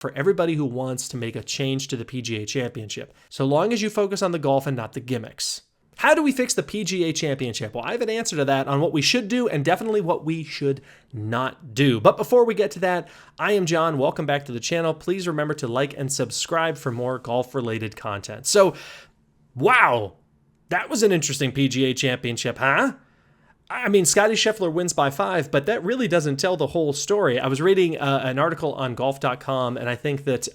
for everybody who wants to make a change to the PGA Championship, so long as you focus on the golf and not the gimmicks. How do we fix the PGA Championship? Well, I have an answer to that on what we should do and definitely what we should not do. But before we get to that, I am John. Welcome back to the channel. Please remember to like and subscribe for more golf-related content. So, wow, that was an interesting PGA Championship, huh? I mean, Scottie Scheffler wins by 5, but that really doesn't tell the whole story. I was reading an article on golf.com, and I think that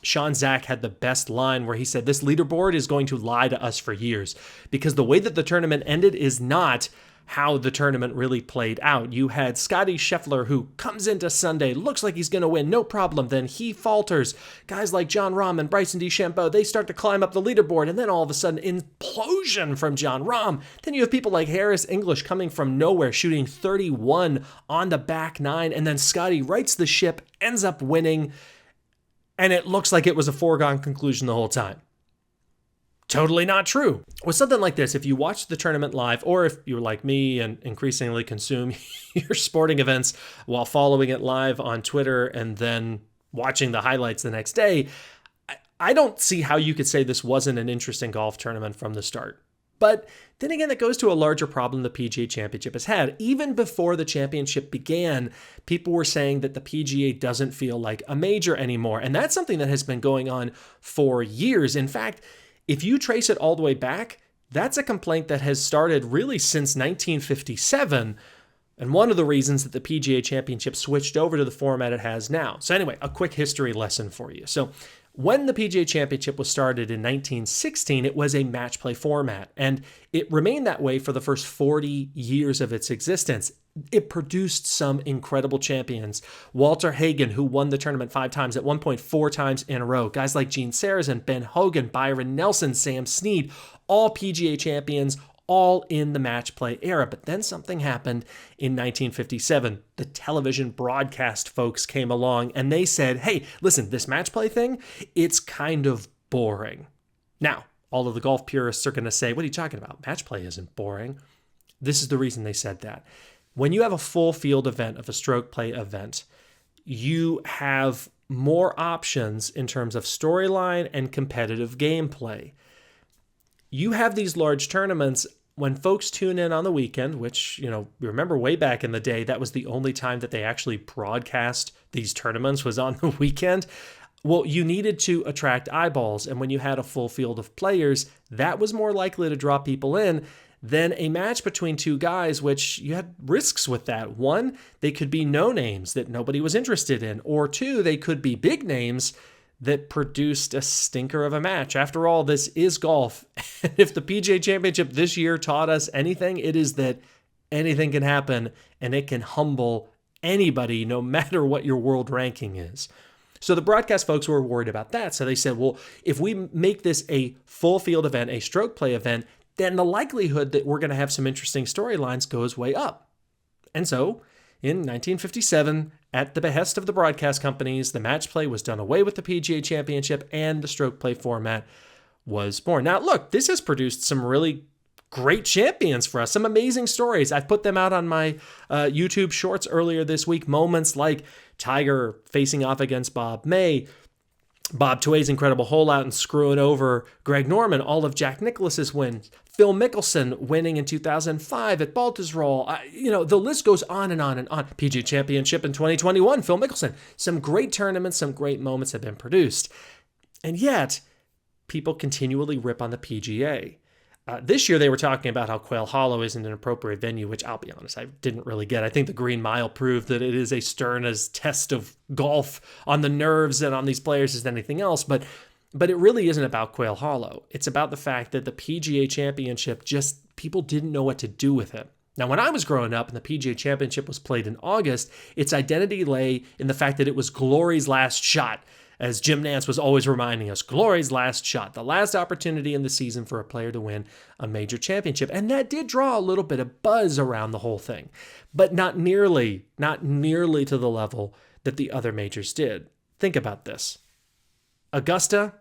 Sean Zach had the best line where he said, this leaderboard is going to lie to us for years because the way that the tournament ended is not how the tournament really played out. You had Scottie Scheffler, who comes into Sunday, looks like he's going to win, no problem. Then he falters. Guys like Jon Rahm and Bryson DeChambeau, they start to climb up the leaderboard, and then all of a sudden, implosion from Jon Rahm. Then you have people like Harris English coming from nowhere, shooting 31 on the back nine, and then Scottie rights the ship, ends up winning, and it looks like it was a foregone conclusion the whole time. Totally not true. With something like this, if you watch the tournament live, or if you're like me and increasingly consume your sporting events while following it live on Twitter and then watching the highlights the next day, I don't see how you could say this wasn't an interesting golf tournament from the start. But then again, that goes to a larger problem the PGA Championship has had. Even before the championship began, people were saying that the PGA doesn't feel like a major anymore. And that's something that has been going on for years. In fact, if you trace it all the way back, that's a complaint that has started really since 1957, and one of the reasons that the PGA Championship switched over to the format it has now. So anyway, a quick history lesson for you. So when the PGA Championship was started in 1916, it was a match play format, and it remained that way for the first 40 years of its existence. It produced some incredible champions. Walter Hagen, who won the tournament 5 times, at one point 4 times in a row. Guys like Gene Sarazen, Ben Hogan, Byron Nelson, Sam Snead, all PGA champions, all in the match play era. But then something happened in 1957. The television broadcast folks came along and they said, hey, listen, this match play thing, it's kind of boring. Now, all of the golf purists are going to say, what are you talking about? Match play isn't boring. This is the reason they said that. When you have a full field event of a stroke play event, you have more options in terms of storyline and competitive gameplay. You have these large tournaments when folks tune in on the weekend, which, remember way back in the day, that was the only time that they actually broadcast these tournaments was on the weekend. Well, you needed to attract eyeballs. And when you had a full field of players, that was more likely to draw people in than a match between 2 guys, which you had risks with that. 1, they could be no names that nobody was interested in, or 2, they could be big names that produced a stinker of a match. After all, this is golf. And if the PGA Championship this year taught us anything, it is that anything can happen and it can humble anybody, no matter what your world ranking is. So the broadcast folks were worried about that. So they said, well, if we make this a full field event, a stroke play event, then the likelihood that we're going to have some interesting storylines goes way up. And so in 1957, at the behest of the broadcast companies, the match play was done away with the PGA Championship and the stroke play format was born. Now, look, this has produced some really great champions for us, some amazing stories. I've put them out on my YouTube shorts earlier this week. Moments like Tiger facing off against Bob May, Bob Tway's incredible hole out and screwing over Greg Norman, all of Jack Nicklaus's wins, Phil Mickelson winning in 2005 at Baltusrol. The list goes on and on and on. PGA Championship in 2021, Phil Mickelson. Some great tournaments, some great moments have been produced. And yet, people continually rip on the PGA. This year, they were talking about how Quail Hollow isn't an appropriate venue, which I'll be honest, I didn't really get. I think the Green Mile proved that it is as stern as test of golf on the nerves and on these players as anything else. But it really isn't about Quail Hollow. It's about the fact that the PGA Championship people didn't know what to do with it. Now, when I was growing up and the PGA Championship was played in August, its identity lay in the fact that it was glory's last shot. As Jim Nantz was always reminding us, glory's last shot, the last opportunity in the season for a player to win a major championship. And that did draw a little bit of buzz around the whole thing, but not nearly to the level that the other majors did. Think about this. Augusta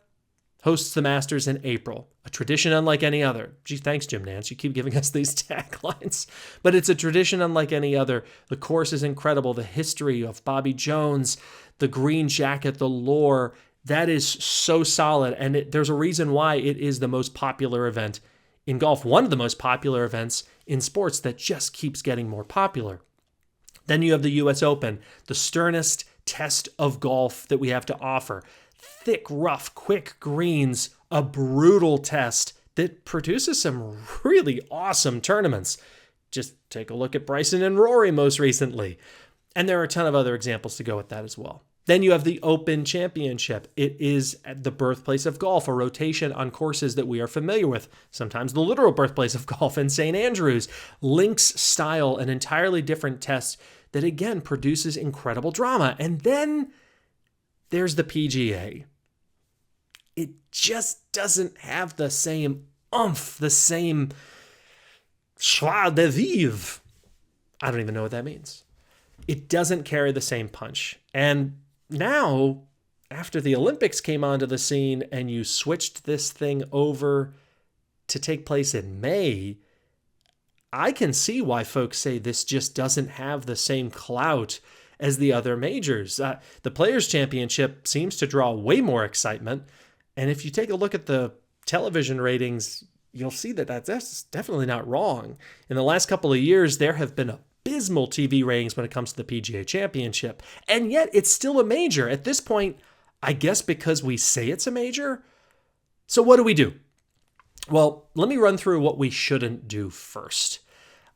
hosts the Masters in April. A tradition unlike any other. Gee, thanks, Jim Nance. You keep giving us these taglines. But it's a tradition unlike any other. The course is incredible. The history of Bobby Jones, the green jacket, the lore, that is so solid. And there's a reason why it is the most popular event in golf. One of the most popular events in sports that just keeps getting more popular. Then you have the U.S. Open, the sternest test of golf that we have to offer. Thick, rough, quick greens, a brutal test that produces some really awesome tournaments. Just take a look at Bryson and Rory most recently. And there are a ton of other examples to go with that as well. Then you have the Open Championship. It is the birthplace of golf, a rotation on courses that we are familiar with, sometimes the literal birthplace of golf in St. Andrews. Links style, an entirely different test that, again, produces incredible drama. And then there's the PGA. It just doesn't have the same oomph, the same joie de vivre. I don't even know what that means. It doesn't carry the same punch. And now, after the Olympics came onto the scene and you switched this thing over to take place in May, I can see why folks say this just doesn't have the same clout as the other majors. The Players' Championship seems to draw way more excitement. And if you take a look at the television ratings, you'll see that that's definitely not wrong. In the last couple of years, there have been abysmal TV ratings when it comes to the PGA Championship. And yet it's still a major. At this point, I guess because we say it's a major. So what do? Well, let me run through what we shouldn't do first.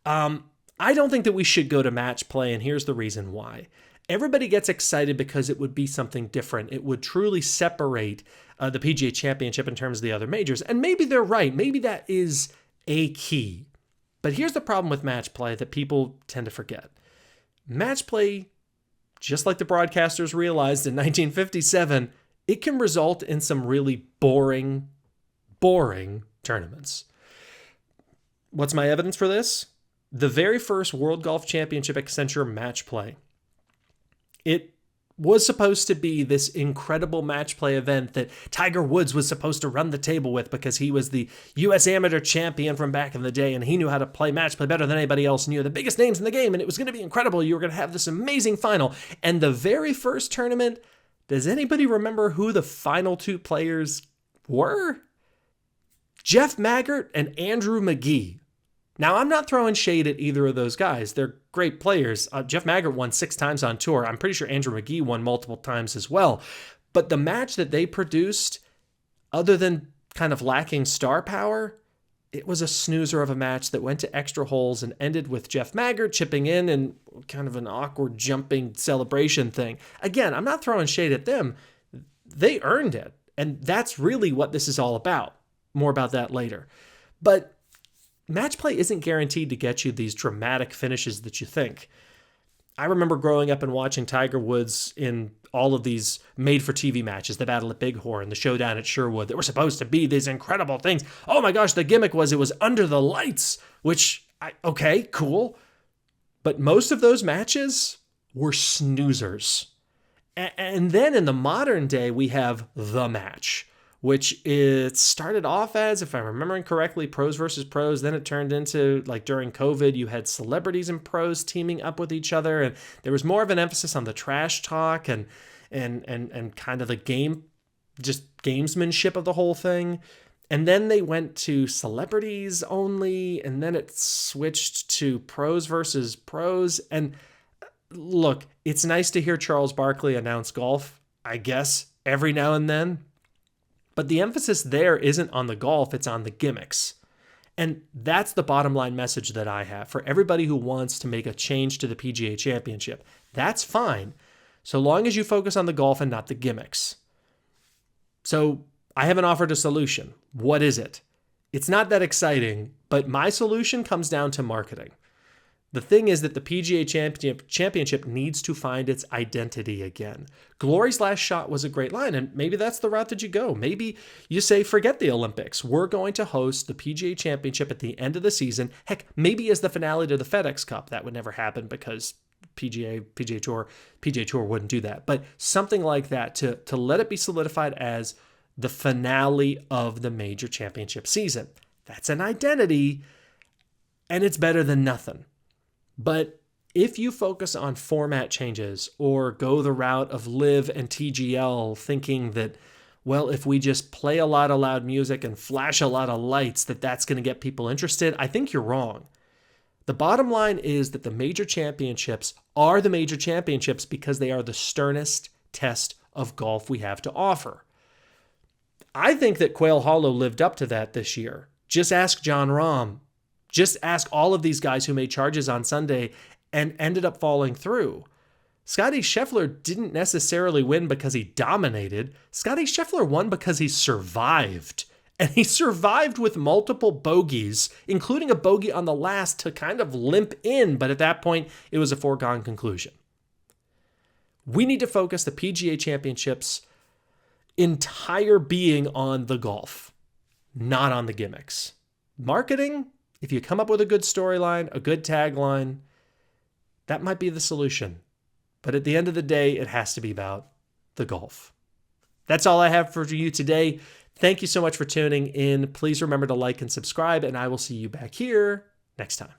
I don't think that we should go to match play, and here's the reason why. Everybody gets excited because it would be something different. It would truly separate the PGA Championship in terms of the other majors. And maybe they're right. Maybe that is a key. But here's the problem with match play that people tend to forget. Match play, just like the broadcasters realized in 1957, it can result in some really boring tournaments. What's my evidence for this? The very first World Golf Championship Accenture match play. It was supposed to be this incredible match play event that Tiger Woods was supposed to run the table with because he was the U.S. amateur champion from back in the day and he knew how to play match play better than anybody else, knew the biggest names in the game, and it was going to be incredible. You were going to have this amazing final. And the very first tournament, does anybody remember who the final two players were? Jeff Maggart and Andrew McGee. Now, I'm not throwing shade at either of those guys. They're great players. Jeff Maggart won 6 times on tour. I'm pretty sure Andrew McGee won multiple times as well. But the match that they produced, other than kind of lacking star power, it was a snoozer of a match that went to extra holes and ended with Jeff Maggart chipping in and kind of an awkward jumping celebration thing. Again, I'm not throwing shade at them. They earned it. And that's really what this is all about. More about that later. But match play isn't guaranteed to get you these dramatic finishes that you think. I remember growing up and watching Tiger Woods in all of these made-for-TV matches, the Battle at Bighorn, the Showdown at Sherwood, that were supposed to be these incredible things. Oh my gosh, the gimmick was it was under the lights, which, okay, cool. But most of those matches were snoozers. And then in the modern day, we have the match, which it started off as, if I'm remembering correctly, pros versus pros. Then it turned into, like during COVID, you had celebrities and pros teaming up with each other. And there was more of an emphasis on the trash talk and kind of the game, just gamesmanship of the whole thing. And then they went to celebrities only. And then it switched to pros versus pros. And look, it's nice to hear Charles Barkley announce golf, I guess, every now and then. But the emphasis there isn't on the golf, it's on the gimmicks. And that's the bottom line message that I have for everybody who wants to make a change to the PGA Championship. That's fine, so long as you focus on the golf and not the gimmicks. So I haven't offered a solution. What is it? It's not that exciting, but my solution comes down to marketing. The thing is that the PGA Championship needs to find its identity again. Glory's last shot was a great line, and maybe that's the route that you go. Maybe you say, forget the Olympics. We're going to host the PGA Championship at the end of the season. Heck, maybe as the finale to the FedEx Cup. That would never happen because PGA Tour wouldn't do that. But something like that to let it be solidified as the finale of the major championship season. That's an identity, and it's better than nothing. But if you focus on format changes or go the route of Live and TGL thinking that, well, if we just play a lot of loud music and flash a lot of lights, that's going to get people interested, I think you're wrong. The bottom line is that the major championships are the major championships because they are the sternest test of golf we have to offer. I think that Quail Hollow lived up to that this year. Just ask Jon Rahm. Just ask all of these guys who made charges on Sunday and ended up falling through. Scottie Scheffler didn't necessarily win because he dominated. Scottie Scheffler won because he survived. And he survived with multiple bogeys, including a bogey on the last to kind of limp in, but at that point, it was a foregone conclusion. We need to focus the PGA Championship's entire being on the golf, not on the gimmicks. Marketing, if you come up with a good storyline, a good tagline, that might be the solution. But at the end of the day, it has to be about the golf. That's all I have for you today. Thank you so much for tuning in. Please remember to like and subscribe, and I will see you back here next time.